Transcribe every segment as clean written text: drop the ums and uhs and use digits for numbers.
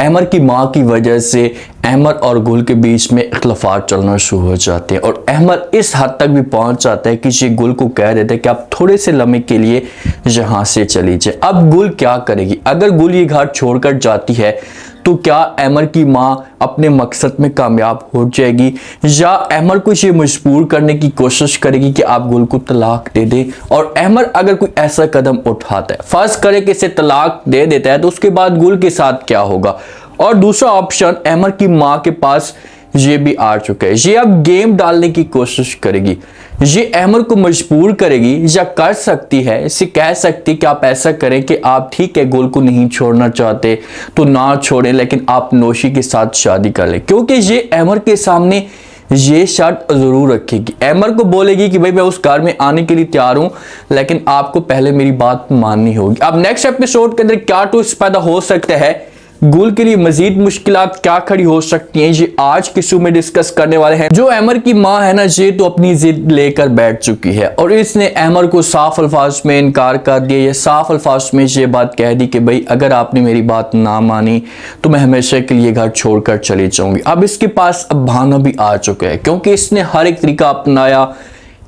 अहमर की माँ की वजह से अहमर और गुल के बीच में इख्तलाफात चलना शुरू हो जाते हैं और अहमर इस हद तक भी पहुंच जाता है कि ये गुल को कह देते हैं कि आप थोड़े से लम्हे के लिए यहाँ से चली जाए। अब गुल क्या करेगी? अगर गुल ये घर छोड़कर जाती है तो क्या अहमर की माँ अपने मकसद में कामयाब हो जाएगी या अहमर को ये मजबूर करने की कोशिश करेगी कि आप गुल को तलाक दे दे? और अहमर अगर कोई ऐसा कदम उठाता है, फर्ज करे कि इसे तलाक दे देता है, तो उसके बाद गुल के साथ क्या होगा? और दूसरा ऑप्शन, अहमर की माँ के पास ये भी आ चुका है, ये अब गेम डालने की कोशिश करेगी, ये अहमर को मजबूर करेगी या कर सकती है, इसे कह सकती कि आप ऐसा करें कि आप ठीक है गुल को नहीं छोड़ना चाहते तो ना छोड़ें, लेकिन आप नौशी के साथ शादी कर लें, क्योंकि ये अहमर के सामने ये शर्त जरूर रखेगी। अहमर को बोलेगी कि भाई मैं उस घर में आने के लिए तैयार हूं, लेकिन आपको पहले मेरी बात माननी होगी। अब नेक्स्ट एपिसोड के अंदर क्या ट्विस्ट पैदा हो सकता है, गुल के लिए मजीद मुश्किलात क्या खड़ी हो सकती हैं, ये आज के शो में डिस्कस करने वाले हैं। जो अहमर की माँ है ना, ये तो अपनी जिद लेकर बैठ चुकी है और इसने अहमर को साफ अल्फाज में इनकार कर दिया। ये साफ अल्फाज में ये बात कह दी कि भाई अगर आपने मेरी बात ना मानी तो मैं हमेशा के लिए घर छोड़कर चली जाऊंगी। अब इसके पास अब बहाना भी आ चुका है, क्योंकि इसने हर एक तरीका अपनाया,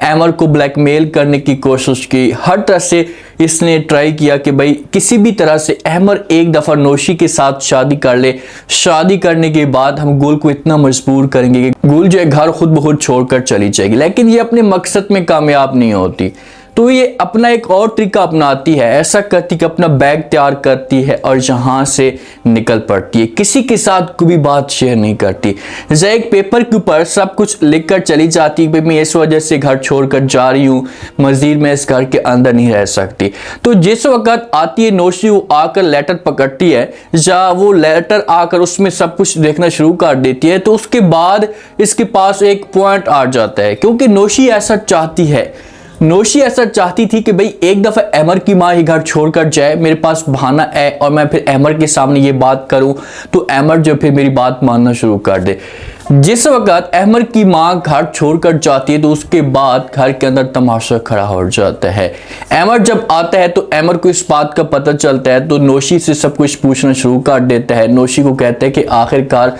अहमर को ब्लैकमेल करने की कोशिश की, हर तरह से इसने ट्राई किया कि भाई किसी भी तरह से अहमर एक दफ़ा नौशी के साथ शादी कर ले, शादी करने के बाद हम गुल को इतना मजबूर करेंगे कि गुल जो है घर खुद ब खुद छोड़कर चली जाएगी। लेकिन ये अपने मकसद में कामयाब नहीं होती, तो ये अपना एक और तरीका अपनाती है, ऐसा करती कि अपना बैग तैयार करती है और यहाँ से निकल पड़ती है, किसी के साथ कोई भी बात शेयर नहीं करती। जैसे एक पेपर के ऊपर सब कुछ लिख कर चली जाती है, मैं इस वजह से घर छोड़कर जा रही हूँ, मजीद मैं इस घर के अंदर नहीं रह सकती। तो जिस वक्त आती है नौशी, वो आकर लेटर पकड़ती है या वो लेटर आकर उसमें सब कुछ देखना शुरू कर देती है, तो उसके बाद इसके पास एक पॉइंट आ जाता है, क्योंकि नौशी ऐसा चाहती है, नौशी ऐसा चाहती थी कि भाई एक दफा अहमर की माँ ये घर छोड़कर जाए, मेरे पास बहाना है और मैं फिर अहमर के सामने ये बात करूं तो अहमर जो फिर मेरी बात मानना शुरू कर दे। जिस वक्त अहमर की माँ घर छोड़कर जाती है तो उसके बाद घर के अंदर तमाशा खड़ा हो जाता है। अहमर जब आता है तो अहमर को इस बात का पता चलता है तो नौशी से सब कुछ पूछना शुरू कर देता है। नौशी को कहता है कि आखिरकार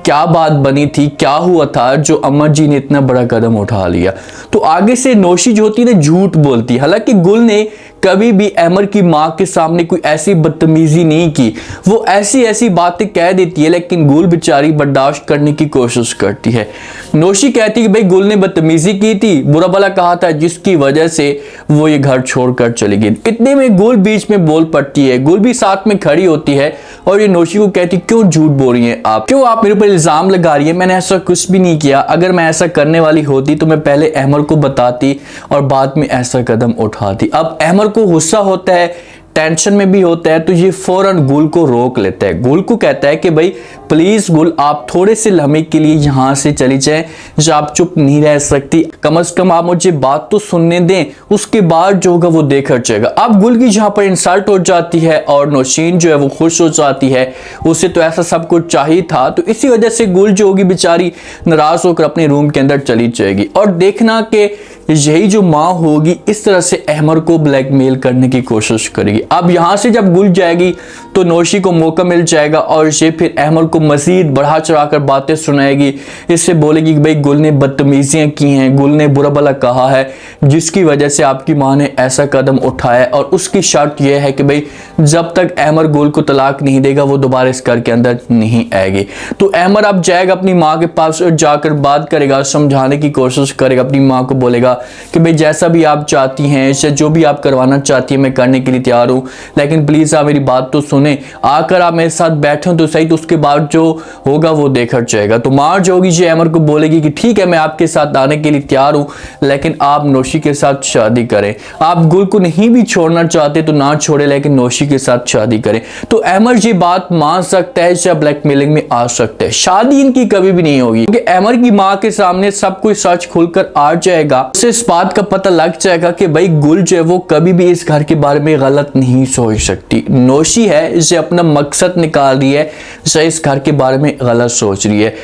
क्या बात बनी थी, क्या हुआ था जो अमर जी ने इतना बड़ा कदम उठा लिया। तो आगे से नौशी जो होती है ना, झूठ बोलती है। हालांकि गुल ने कभी भी अहमर की माँ के सामने कोई ऐसी बदतमीजी नहीं की, वो ऐसी ऐसी बातें कह देती है, लेकिन गुल बेचारी बर्दाश्त करने की कोशिश करती है। नौशी कहती है कि भाई गुल ने बदतमीजी की थी, बुरा भला कहा था, जिसकी वजह से वो ये घर छोड़कर चली गई। इतने में गुल बीच में बोल पड़ती है, गुल भी साथ में खड़ी होती है और ये नौशी को कहती क्यों झूठ बोल रही हैं आप, क्यों आप मेरे ऊपर इल्जाम लगा रही है, मैंने ऐसा कुछ भी नहीं किया। अगर मैं ऐसा करने वाली होती तो मैं पहले अहमर को बताती और बाद में ऐसा कदम उठाती। अब अहमर को गुस्सा होता है, टेंशन में भी होता है, तो ये फौरन गुल को रोक लेता है। गुल को कहता है कि भाई प्लीज गुल आप थोड़े से लम्हे के लिए यहाँ से चली जाएं, जब आप चुप नहीं रह सकती, कम से कम आप मुझे बात तो सुनने दें, उसके बाद जो होगा वो देखकर जाएगा। अब गुल की जहाँ पर इंसल्ट हो जाती है और नौशीन जो है वो खुश हो जाती है, उसे तो ऐसा सब कुछ चाहिए था, तो इसी वजह से गुल जो होगी बेचारी नाराज होकर अपने रूम के अंदर चली जाएगी। और देखना कि यही जो माँ होगी इस तरह से अहमर को ब्लैकमेल करने की कोशिश करेगी। अब यहाँ से जब गुल जाएगी तो नौशी को मौका मिल जाएगा और ये फिर अहमर को मजीद बढ़ा चढ़ाकर बातें सुनाएगी। इससे बोलेगी कि भाई गुल ने बदतमीजियां की हैं, गुल ने बुरा भला कहा है, जिसकी वजह से आपकी माँ ने ऐसा कदम उठाया, और उसकी शर्त यह है कि भाई जब तक अहमर गुल को तलाक नहीं देगा वो दोबारा इस घर के अंदर नहीं आएगी। तो अहमर अब जाएगा अपनी माँ के पास और जाकर बात करेगा, समझाने की कोशिश करेगा, अपनी माँ को बोलेगा कि भाई जैसा भी आप चाहती हैं, इससे जो भी आप करवाना चाहती हैं मैं करने के लिए तैयार हूँ, लेकिन प्लीज आप मेरी बात तो सुने, आकर आप मेरे साथ बैठो तो सही, तो उसके बाद जो होगा वो देखा जाएगा। तो माँ जो होगी जी अहमर को बोलेगी कि ठीक है मैं आपके साथ आने के लिए तैयार हूँ, लेकिन आप नौशी के साथ शादी करें, आप गुल को नहीं भी छोड़ना चाहते तो ना छोड़े, लेकिन नौशी के साथ शादी करें। तो अहमर जी बात मान सकता है या ब्लैकमेलिंग में आ सकता है, शादी इनकी कभी भी नहीं होगी, क्योंकि अहमर की माँ के सामने सब कुछ सच खुलकर आ जाएगा, उससे इस बात का पता लग जाएगा कि भाई गुल जो है वो कभी भी इस घर के बारे में गलत नहीं सोच सकती। नौशी है इसे अपना मकसद निकाल रही है, इस घर के बारे में गलत सोच रही है।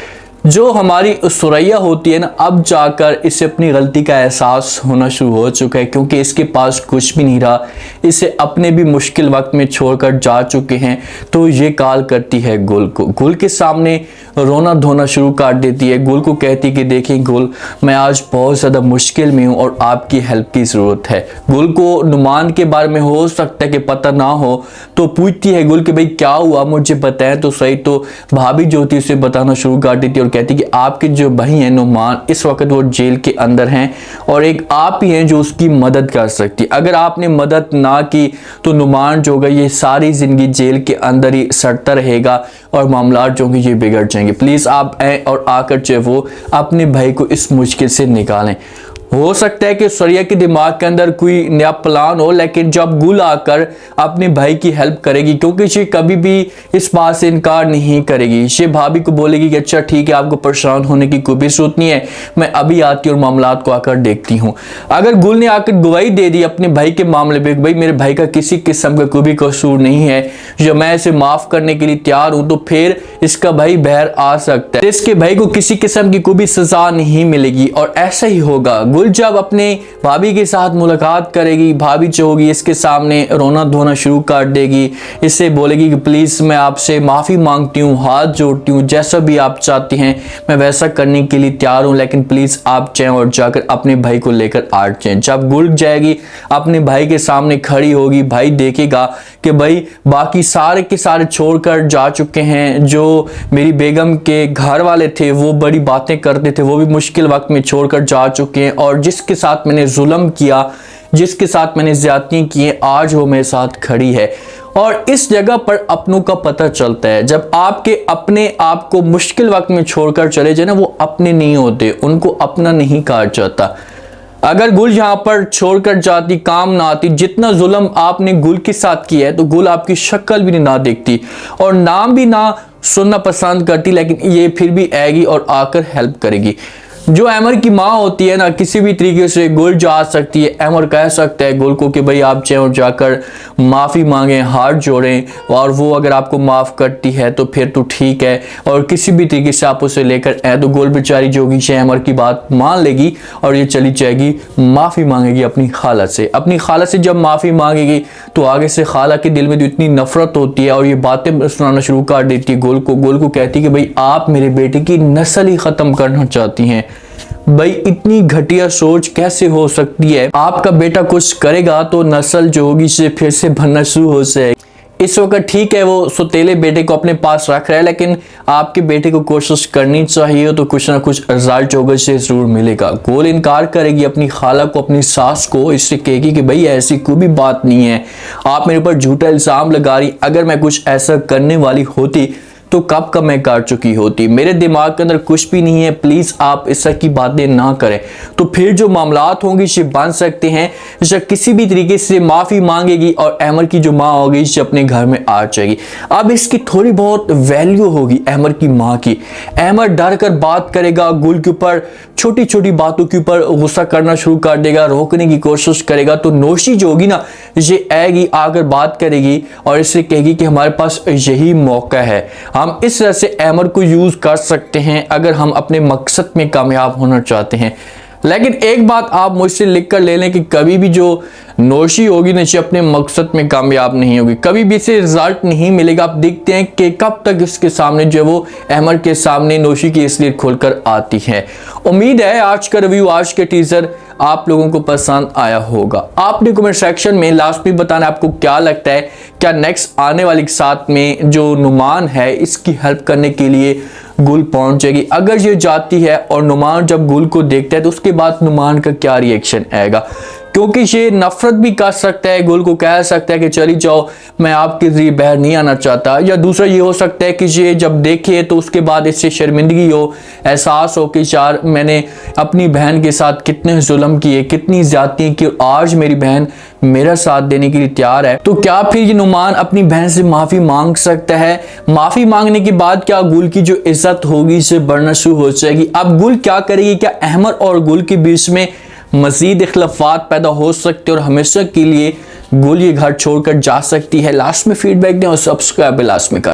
जो हमारी सुरैया होती है ना, अब जाकर इसे अपनी गलती का एहसास होना शुरू हो चुका है, क्योंकि इसके पास कुछ भी नहीं रहा। इसे अपने भी मुश्किल वक्त में छोड़कर जा चुके हैं। तो ये कॉल करती है गुल को, गुल के सामने रोना धोना शुरू कर देती है। गुल को कहती कि देखिए गुल, मैं आज बहुत ज़्यादा मुश्किल में हूँ और आपकी हेल्प की ज़रूरत है। गुल को नुमान के बारे में हो सकता है कि पता ना हो, तो पूछती है गुल कि भाई क्या हुआ, मुझे बताएं तो सही। तो भाभी जो थी उसे बताना शुरू कर देती है और कहती कि आपके जो भाई हैं नुमान, इस वक्त वो जेल के अंदर हैं और एक आप ही हैं जो उसकी मदद कर सकती। अगर आपने मदद ना की तो नुमान जो होगा ये सारी जिंदगी जेल के अंदर ही सड़ता रहेगा और मामला जो होंगे ये बिगड़ जाएंगे। प्लीज़ आप आए और आकर जो वो अपने भाई को इस मुश्किल से निकालें। हो सकता है कि सुरैया के दिमाग के अंदर कोई नया प्लान हो, लेकिन जब गुल आकर अपने भाई की हेल्प करेगी, क्योंकि ये कभी भी इस बात से इनकार नहीं करेगी। ये भाभी को बोलेगी कि अच्छा ठीक है, आपको परेशान होने की कोई भी जरूरत नहीं है, मैं अभी आती और मामलात को आकर देखती हूँ। अगर गुल ने आकर गवाही दे दी अपने भाई के मामले में, भाई मेरे भाई का किसी किस्म का कोई भी कसूर नहीं है, जो मैं इसे माफ करने के लिए तैयार हूँ, तो फिर इसका भाई बाहर आ सकता है, इसके भाई को किसी किस्म की कोई भी सजा नहीं मिलेगी। और ऐसा ही होगा। गुल जब अपने भाभी के साथ मुलाकात करेगी, भाभी जो होगी इसके सामने रोना धोना शुरू कर देगी, इससे बोलेगी कि प्लीज़ मैं आपसे माफ़ी मांगती हूँ, हाथ जोड़ती हूँ, जैसा भी आप चाहती हैं मैं वैसा करने के लिए तैयार हूँ, लेकिन प्लीज़ आप जाएं और जाकर अपने भाई को लेकर आ जाएं। जब गुल जाएगी अपने भाई के सामने खड़ी होगी, भाई देखेगा कि भाई बाकी सारे के सारे छोड़कर जा चुके हैं, जो मेरी बेगम के घर वाले थे वो बड़ी बातें करते थे, वो भी मुश्किल वक्त में छोड़कर जा चुके हैं, और जिसके साथ मैंने जुल्म किया, जिसके साथ मैंने ज्यादती की, आज वो मेरे साथ खड़ी है। और इस जगह पर अपनों का पता चलता है। जब आपके अपने आप को मुश्किल वक्त में छोड़कर चले जाए ना, वो अपने नहीं होते, उनको अपना नहीं कहा जाता। अगर गुल यहाँ पर छोड़कर जाती, काम ना आती, जितना जुल्म आपने गुल के साथ किया है, तो गुल आपकी शक्ल भी ना देखती और नाम भी ना सुनना पसंद करती, लेकिन ये फिर भी आएगी और आकर हेल्प करेगी। जो अमर की माँ होती है ना, किसी भी तरीके से गुल जा सकती है, अमर कह सकता है गुल को कि भाई आप चाहें और जाकर माफ़ी मांगें, हाथ जोड़ें, और वो अगर आपको माफ़ करती है तो फिर तो ठीक है, और किसी भी तरीके से आप उसे लेकर आए तो गुल बेचारी जो होगी अमर की बात मान लेगी और ये चली जाएगी, माफ़ी मांगेगी अपनी खाला से। अपनी खाला से जब माफ़ी मांगेगी तो आगे से खाला के दिल में तो इतनी नफरत होती है और ये बातें सुनाना शुरू कर देती है गुल को कहती है कि भाई आप मेरे बेटे की नस्ल ही ख़त्म करना चाहती हैं। भाई इतनी घटिया सोच कैसे हो सकती है? आपका बेटा कुछ करेगा तो नस्ल जो होगी से फिर से बनना शुरू हो जाएगी। इस वक्त ठीक है वो सौतेले बेटे को अपने पास रख रहा है, लेकिन आपके बेटे को कोशिश करनी चाहिए तो कुछ ना कुछ रिजल्ट जो होगा से जरूर मिलेगा। गोल इनकार करेगी अपनी खाला को, अपनी सास को, इससे कहेगी कि भाई ऐसी कोई भी बात नहीं है, आप मेरे ऊपर झूठा इल्जाम लगा रही, अगर मैं कुछ ऐसा करने वाली होती तो कब का मैं कर चुकी होती, मेरे दिमाग के अंदर कुछ भी नहीं है, प्लीज आप इस तरह की बातें ना करें। तो फिर जो मामलात होंगे ये बन सकते हैं, जब किसी भी तरीके से माफी मांगेगी और अमर की जो माँ होगी ये अपने घर में आ जाएगी। अब इसकी थोड़ी बहुत वैल्यू होगी अमर की माँ की। अमर डर कर बात करेगा, गुल के ऊपर छोटी छोटी बातों के ऊपर गुस्सा करना शुरू कर देगा, रोकने की कोशिश करेगा। तो नौशी जो होगी ना ये आएगी, आकर बात करेगी और इससे कहेगी कि हमारे पास यही मौका है, हम इस तरह से अमर को यूज कर सकते हैं अगर हम अपने मकसद में कामयाब होना चाहते हैं। लेकिन एक बात आप मुझसे लिख कर ले लें कि कभी भी जो नौशी होगी ना ये अपने मकसद में कामयाब नहीं होगी, कभी भी इसे रिजल्ट नहीं मिलेगा। आप देखते हैं कि कब तक इसके सामने जो वो अमर के सामने नौशी की इसलिए खोलकर आती है। उम्मीद है आज का रिव्यू, आज के टीजर आप लोगों को पसंद आया होगा। आपने कमेंट सेक्शन में लास्ट में बताना आपको क्या लगता है, क्या नेक्स्ट आने वाले के साथ में जो नुमान है इसकी हेल्प करने के लिए गुल पहुंच जाएगी। अगर ये जाती है और नुमान जब गुल को देखता है तो उसके बाद नुमान का क्या रिएक्शन आएगा, क्योंकि ये नफरत भी कर सकता है, गुल को कह सकता है कि चली जाओ, मैं आपके जरिए बाहर नहीं आना चाहता। या दूसरा ये हो सकता है कि ये जब देखे तो उसके बाद इससे शर्मिंदगी हो, एहसास हो कि यार मैंने अपनी बहन के साथ कितने जुल्म किए, कितनी ज्यादती की, आज मेरी बहन मेरा साथ देने के लिए तैयार है। तो क्या फिर ये नुमान अपनी बहन से माफी मांग सकता है? माफी मांगने के बाद क्या गुल की जो इज्जत होगी इसे बढ़ना शुरू हो जाएगी? अब गुल क्या करेगी? क्या अहमद और गुल के बीच में मजीद इख्लाफात पैदा हो सकते और हमेशा के लिए गुल ये घर छोड़कर जा सकती है? लास्ट में फीडबैक दें और सब्सक्राइब लास्ट में कर